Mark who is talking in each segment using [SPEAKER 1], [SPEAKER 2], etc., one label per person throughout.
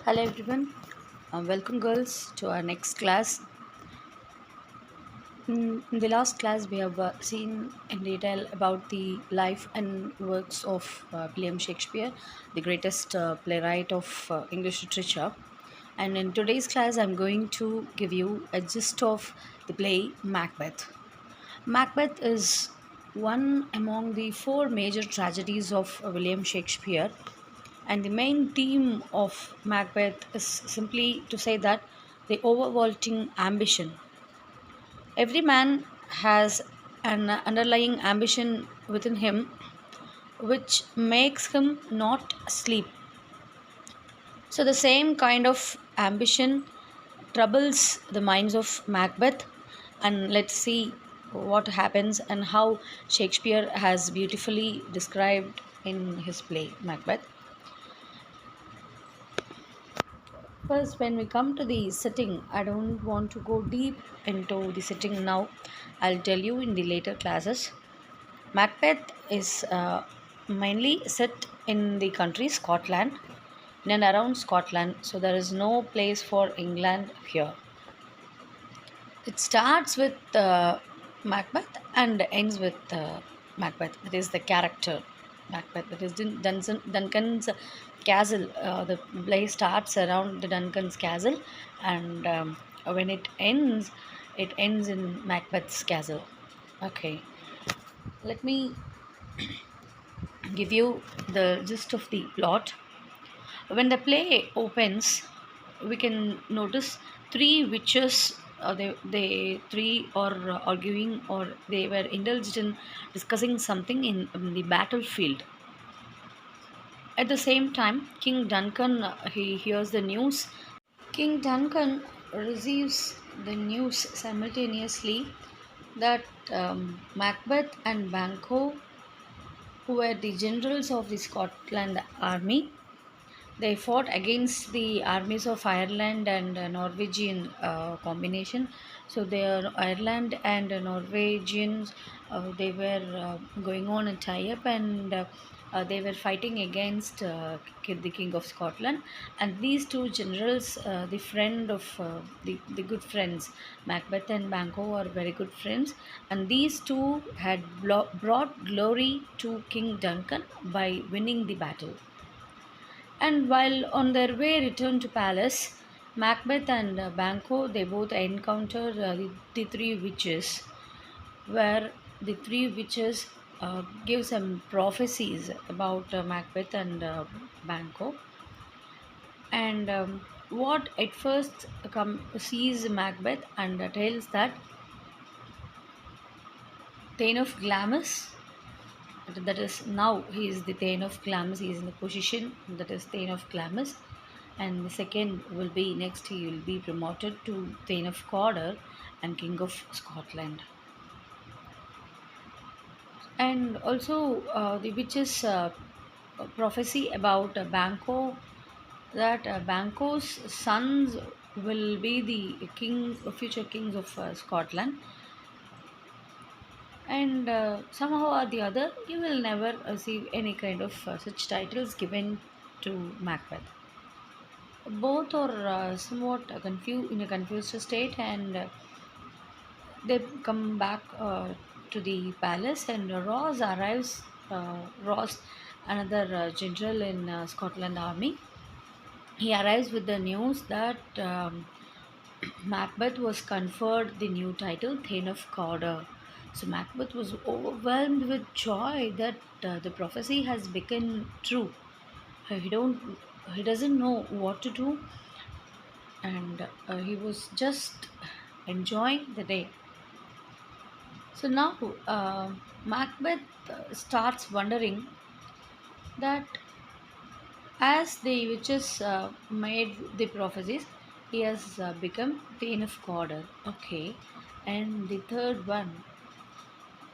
[SPEAKER 1] Hello everyone, welcome girls to our next class. In the last class, we have seen in detail about the life and works of William Shakespeare, the greatest playwright of English literature. And in today's class, I'm going to give you a gist of the play Macbeth. Macbeth is one among the four major tragedies of William Shakespeare, and the main theme of Macbeth is simply to say that the overvaulting ambition. Every man has an underlying ambition within him which makes him not sleep. So, the same kind of ambition troubles the minds of Macbeth, and let's see what happens and how Shakespeare has beautifully described in his play Macbeth. First, when we come to the setting, I don't want to go deep into the setting now. I'll tell you in the later classes. Macbeth is mainly set in the country Scotland, in and around Scotland, so there is no place for England here. It starts with Macbeth and ends with Macbeth. That is the character Macbeth. That is Duncan's castle. The play starts around the Duncan's castle, and when it ends in Macbeth's castle. Okay, let me give you the gist of the plot. When the play opens, we can notice three witches. They three are arguing, or they were indulged in discussing something in the battlefield. At the same time, King Duncan he hears the news. King Duncan receives the news simultaneously that Macbeth and Banquo, who were the generals of the Scotland army, they fought against the armies of Ireland and Norwegian combination. So they are Ireland and Norwegians. They were going on a tie-up, and they were fighting against the King of Scotland. And these two generals, the friend of the good friends, Macbeth and Banquo, are very good friends. And these two had brought glory to King Duncan by winning the battle. And while on their way return to palace, Macbeth and Banquo they both encounter the three witches, where the three witches give some prophecies about Macbeth and Banquo. And what at first sees Macbeth and tells that Thane of Glamis, that is now he is the Thane of Glamis, he is in the position that is Thane of Glamis, and the second will be next he will be promoted to Thane of Cawdor and King of Scotland. And also the witches prophecy about Banquo, that Banquo's sons will be the future kings of Scotland, and somehow or the other you will never receive any kind of such titles given to Macbeth. Both are somewhat confused in a confused state, and they come back to the palace, and Ross, another general in Scotland army, he arrives with the news that Macbeth was conferred the new title Thane of Cawdor. So Macbeth was overwhelmed with joy that the prophecy has become true. He don't he doesn't know what to do, and he was just enjoying the day. So now Macbeth starts wondering that as the witches made the prophecies, he has become Thane of Cawdor. Okay, and the third one,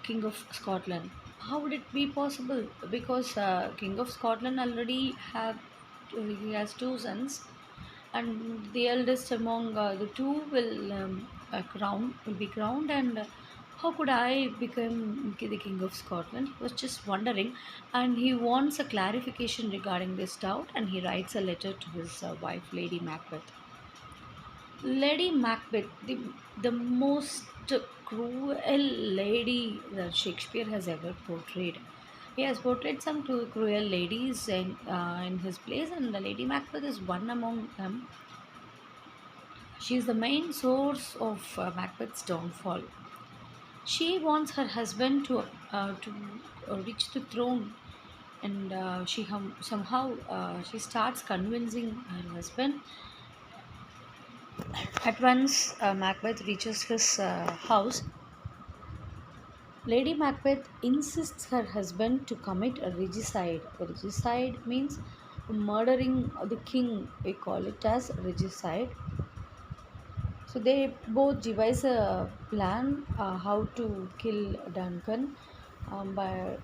[SPEAKER 1] King of Scotland. How would it be possible? Because King of Scotland already have he has two sons, and the eldest among the two will be crowned, and How could I become the King of Scotland? He was just wondering, and he wants a clarification regarding this doubt, and he writes a letter to his wife, Lady Macbeth. Lady Macbeth, the most cruel lady that Shakespeare has ever portrayed. He has portrayed some cruel ladies in his plays, and the Lady Macbeth is one among them. She is the main source of Macbeth's downfall. She wants her husband to reach the throne, and somehow she starts convincing her husband. At once, Macbeth reaches his house. Lady Macbeth insists her husband to commit a regicide. Regicide means murdering the king. We call it as regicide. So they both devise a plan how to kill Duncan. By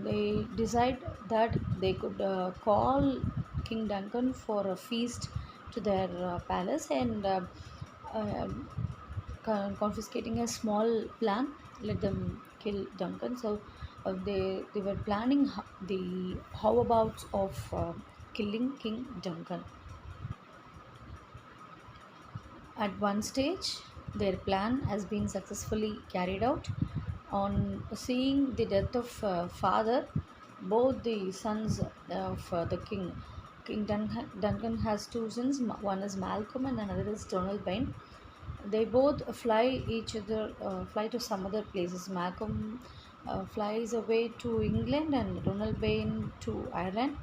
[SPEAKER 1] They decide that they could call King Duncan for a feast to their palace and um, confiscating a small plan, let them kill Duncan. So they were planning the how abouts of killing King Duncan. At one stage, their plan has been successfully carried out. On seeing the death of father, both the sons of the king, Duncan has two sons. One is Malcolm and another is Donald Bain. They both fly to some other places. Malcolm flies away to England and Donald Bain to Ireland.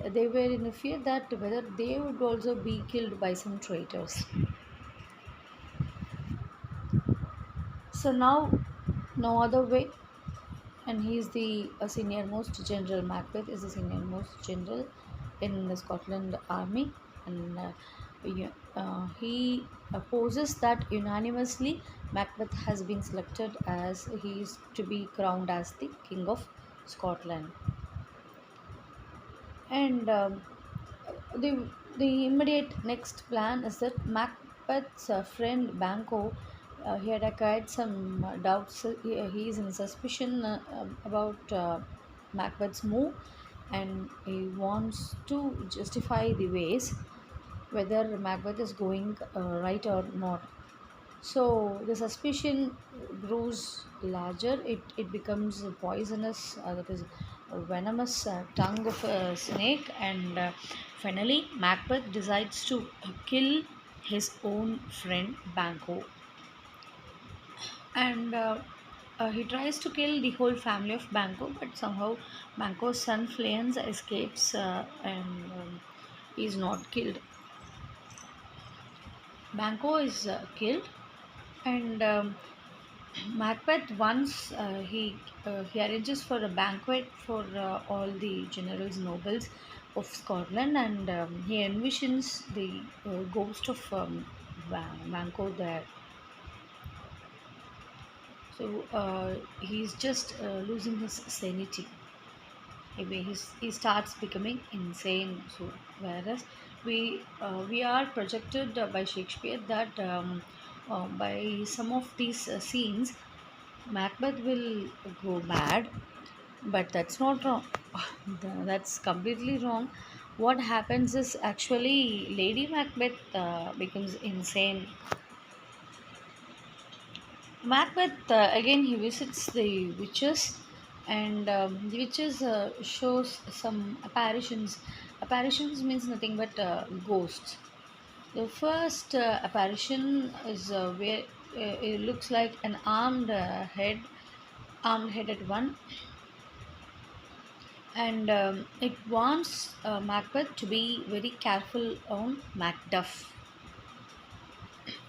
[SPEAKER 1] They were in a fear that whether they would also be killed by some traitors. So now, no other way, and he is the senior most general. Macbeth is the senior most general in the Scotland army, and he opposes that unanimously. Macbeth has been selected as he is to be crowned as the King of Scotland, and the immediate next plan is that Macbeth's friend Banquo, he had acquired some doubts. He is in suspicion about Macbeth's move, and he wants to justify the ways whether Macbeth is going right or not. So the suspicion grows larger. It becomes a poisonous, that is, a venomous tongue of a snake, and finally Macbeth decides to kill his own friend Banquo, and he tries to kill the whole family of Banquo, but somehow Banquo's son Fleance escapes and is not killed. Banquo is killed, and Macbeth once he arranges for a banquet for all the generals nobles of Scotland, and he envisions the ghost of Banquo there. So he's just losing his sanity. He starts becoming insane. So whereas we are projected by Shakespeare that by some of these scenes Macbeth will go mad, but that's not wrong. That's completely wrong. What happens is actually Lady Macbeth becomes insane. Macbeth again he visits the witches, and the witches shows some apparitions. Apparitions means nothing but ghosts. The first apparition is where it looks like an armed headed one, and it wants Macbeth to be very careful on Macduff.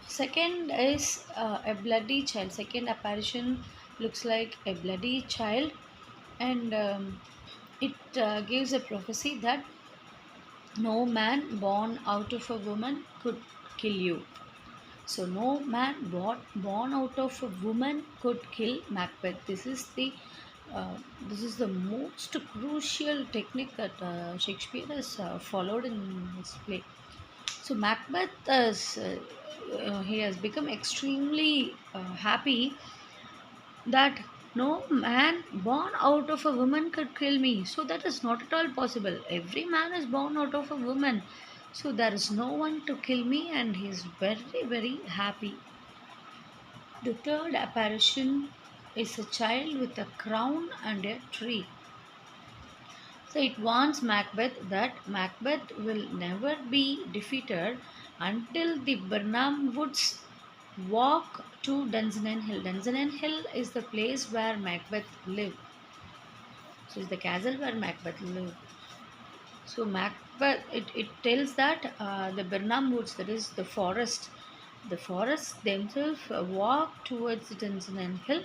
[SPEAKER 1] Second is a bloody child. Second apparition looks like a bloody child, and it gives a prophecy that no man born out of a woman could kill you. So no man born out of a woman could kill Macbeth. This is the most crucial technique that Shakespeare has followed in his play. So Macbeth he has become extremely happy that no man born out of a woman could kill me. So that is not at all possible. Every man is born out of a woman. So there is no one to kill me, and he is very, very happy. The third apparition is a child with a crown and a tree. So it warns Macbeth that Macbeth will never be defeated until the Burnham Woods walk to Dunsinane Hill. Dunsinane Hill is the place where Macbeth lived. So it's the castle where Macbeth lived. So Macbeth, it tells that the Burnham Woods, that is the forests themselves walk towards Dunsinane Hill.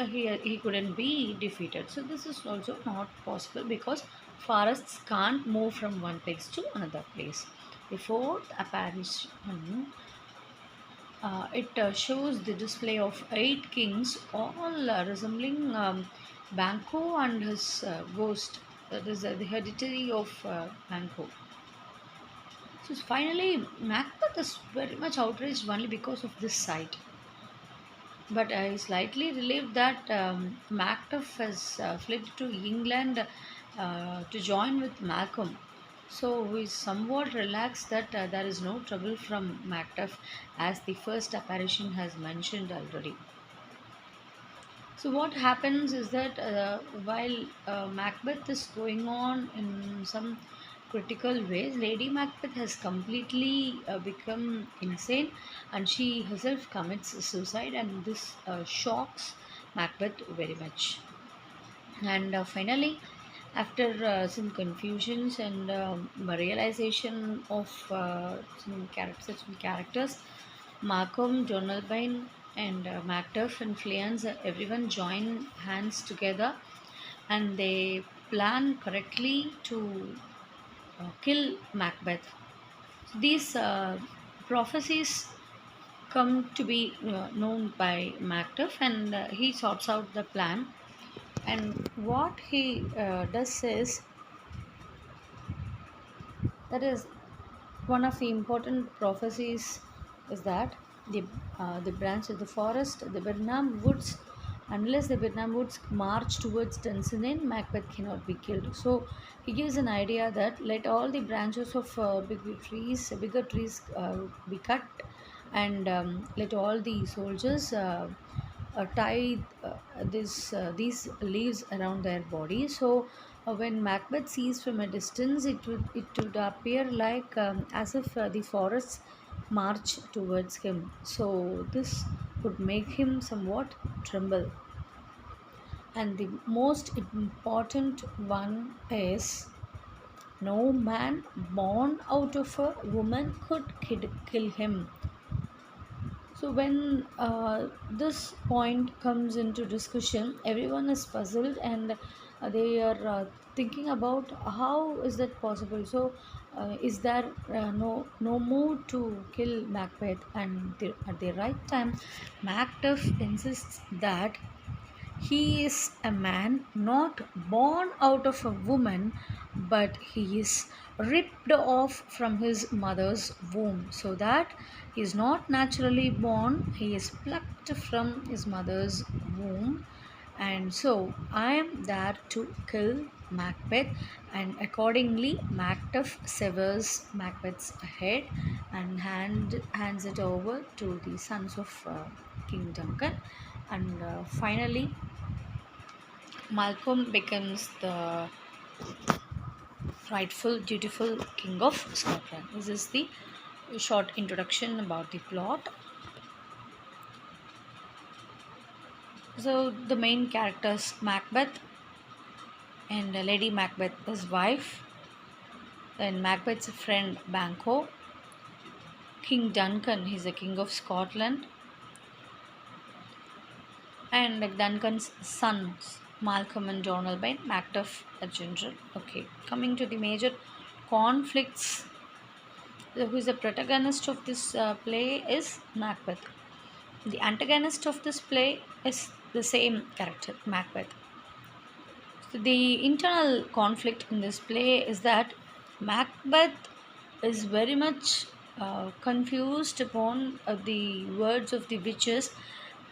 [SPEAKER 1] He couldn't be defeated. So this is also not possible because forests can't move from one place to another place. The fourth apparition, it shows the display of eight kings, all resembling Banquo and his ghost. That is the hereditary of Banquo. So finally, Macbeth is very much outraged only because of this sight. But I slightly relieved that Macduff has fled to England to join with Malcolm. So we somewhat relaxed that there is no trouble from Macduff, as the first apparition has mentioned already. So what happens is that while Macbeth is going on in some critical ways, Lady Macbeth has completely become insane, and she herself commits suicide, and this shocks Macbeth very much. And finally, after some confusions and realization of certain characters, Malcolm, Donalbain, and Macduff and Fleance, everyone join hands together, and they plan correctly to kill Macbeth. These prophecies come to be known by Macduff, and he sorts out the plan. And what he does is, that is, one of the important prophecies is that the branch of the forest, the Birnam woods, unless the Birnam woods march towards Dunsinane, Macbeth cannot be killed. So he gives an idea that let all the branches of bigger trees be cut, and let all the soldiers tie these leaves around their body. So when Macbeth sees from a distance, it would appear like as if the forests march towards him. So this would make him somewhat tremble. And the most important one is, no man born out of a woman could kill him. So when this point comes into discussion, everyone is puzzled, and they are thinking about how is that possible. So is there no mood to kill Macbeth? And at the right time, Macduff insists that he is a man not born out of a woman, but he is ripped off from his mother's womb, so that he is not naturally born, he is plucked from his mother's womb. And so I am there to kill Macbeth, and accordingly, Macduff severs Macbeth's head and hands it over to the sons of King Duncan. And finally, Malcolm becomes the rightful, dutiful king of Scotland. This is the short introduction about the plot. So, the main characters, Macbeth and Lady Macbeth, his wife, then Macbeth's friend Banquo, King Duncan, he's the king of Scotland, and Duncan's sons, Malcolm and Donalbain, Macduff, a general. Okay, coming to the major conflicts, who is the protagonist of this play is Macbeth. The antagonist of this play is the same character, Macbeth. So the internal conflict in this play is that Macbeth is very much confused upon the words of the witches,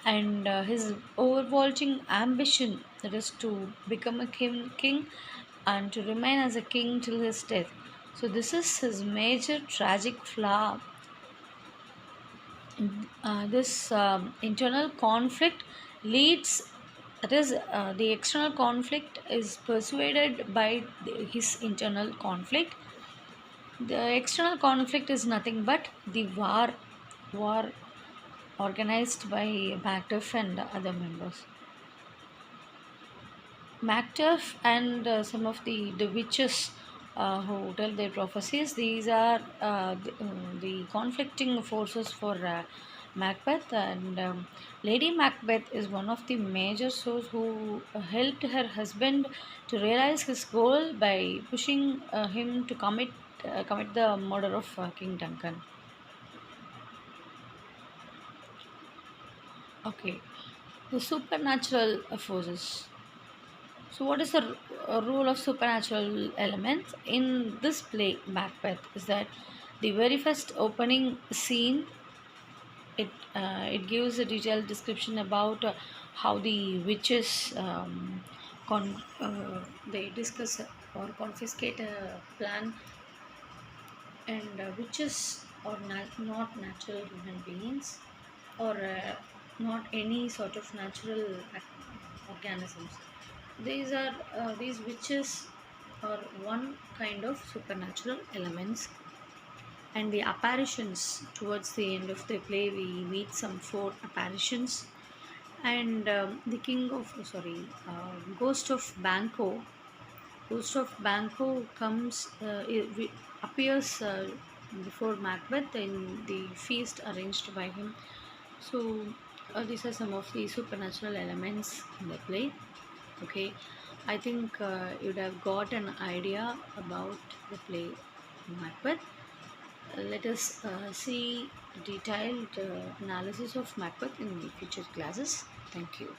[SPEAKER 1] and his overwhelming ambition, that is to become a king and to remain as a king till his death. So this is his major tragic flaw. This internal conflict leads, that is the external conflict is persuaded by his internal conflict. The external conflict is nothing but the war organized by Macduff and other members. Macduff and some of the witches who tell their prophecies. These are the conflicting forces for Macbeth, and Lady Macbeth is one of the major souls who helped her husband to realize his goal by pushing him to commit the murder of King Duncan. Okay, the supernatural forces. So, what is the role of supernatural elements in this play, Macbeth? Is that the very first opening scene? It gives a detailed description about how the witches they discuss or confiscate a plan, and witches are not natural human beings, or not any sort of natural organisms. These witches are one kind of supernatural elements, and the apparitions towards the end of the play we meet some four apparitions, and the king of sorry Ghost of Banco comes appears before Macbeth in the feast arranged by him. So these are some of the supernatural elements in the play. Okay, I think you'd have got an idea about the play Macbeth. Let us see detailed analysis of Macbeth in the future classes. Thank you.